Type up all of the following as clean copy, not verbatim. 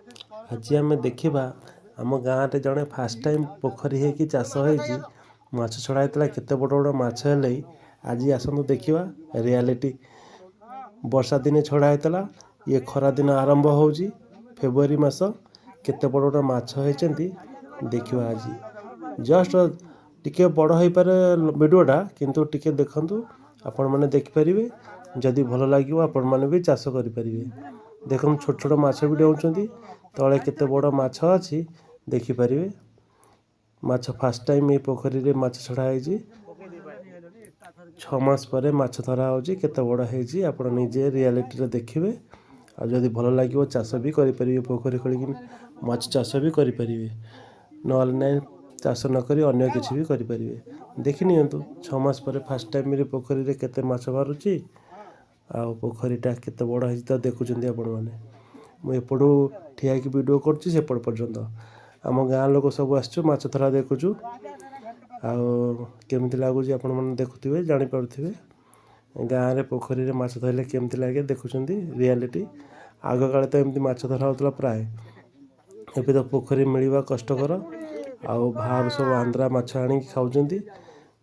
आज आम देखा आम गाँव में जड़े फास्ट टाइम पोखरी होगी चाष हो माछ छड़ा होता केते बड़ बड़ माछ हेले आज आसतु देखा रियालीटी वर्षा दिने छड़ा होता ये खरा दिन आरंभ हो फेब्रुआरी मास केते बड़ बड़ माछ होती देखा आज जस्ट टिके बड़ हो पारे वीडियोटा किंतु टिके देखंतु आपण मैंने देखिपारे जदि भल लगे आपण मैंने भी चाष करें देख छोट छोट माछ भी डेउंट तले केते बड़ माछ अच्छी देखिपारे माछ फास्ट टाइम ये पोखरी रे माछ छड़ा है 6 मास पर माछ धरा हो केते बड़ है आपण निजे रियालीटी रे देखिए आ जदि भल लगे चाष भी करें पोखरी खोलिक माछ चाष भी करें ना चाष नक अन्य किसी भी करें देखी नियंतु 6 मास पर फास्ट टाइम रे पोखरी रे केते माछ बाहरुची आ पोखरीटा केते बड़ है तो देखुं आपण मैंने मुझे ठिया की वीडियो करछि सेपट पर्यंत आम गाँ लोक सब आसछु माछ धरा देखुचु केमती लगुच आपण मैंने देखुवे जानीपे गाँव में पोखरी रे माछ धरले केमती लगे देखुं रियालीटी आग काले तो एमती माछ धरा होता प्राय एवं तो पोखरी मिलवा कष्टकर आउ बाहर सब आंध्रा माछ आनी खाऊँ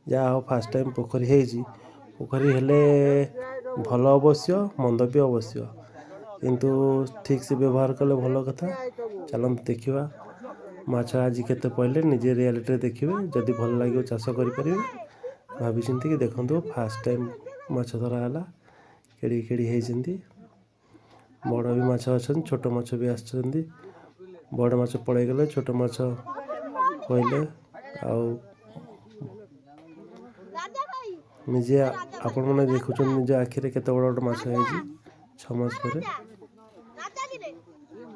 जहाँ हो फास्ट टाइम पोखरी पोखरी हेले भल अवश्य मंद भी अवश्य किंतु ठीक से व्यवहार कले भल कथा चलते देखा माछ आज केते पहले निजे रियालीटी देखिए जदि भल लगे चाष करें भाभी चिंती कि देखो फास्ट टाइम माछ धरा है केड़ी केड़ी होती बड़ भी माछ अच्छा छोट माछ भी आसछन्ति बड़ माछ पड़े गले छोट माछ कहले निजे आपण मैंने देखुं निज आखिरे केते बड़ बड़ माछ है 6 मास पर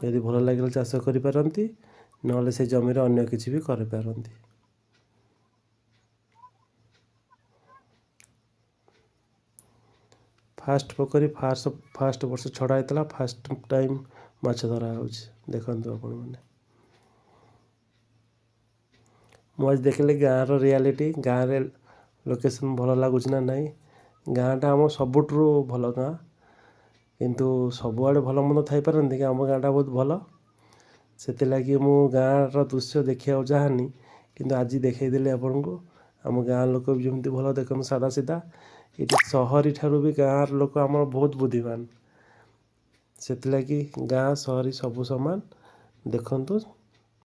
यदि भल लगे चाष करें ना से जमी अन्य किसी भी करें फास्ट पोखरी फास्ट वर्ष छड़ा होता फास्ट टाइम माछ धरा हो देखु आपण मैंने मुझे देखले गाँव रियालीटी गाँव रे लोकेशन भल लगुच ना नाई गाँटा आम सबुठू भल गाँ किंतु सबुआड़े भल मंद थी पारती कि आम गाँटा बहुत भल से लगी मु गाँव दृश्य देखा चाहनी किंतु आज देखईदेली आपण को आम गाँ लोक भी जमी भल देख सादा सीधा ये सहरी ठारू भी गाँव लोक आम बहुत बुद्धिमान से लगी गाँ सहरी सबू सामान देखंतु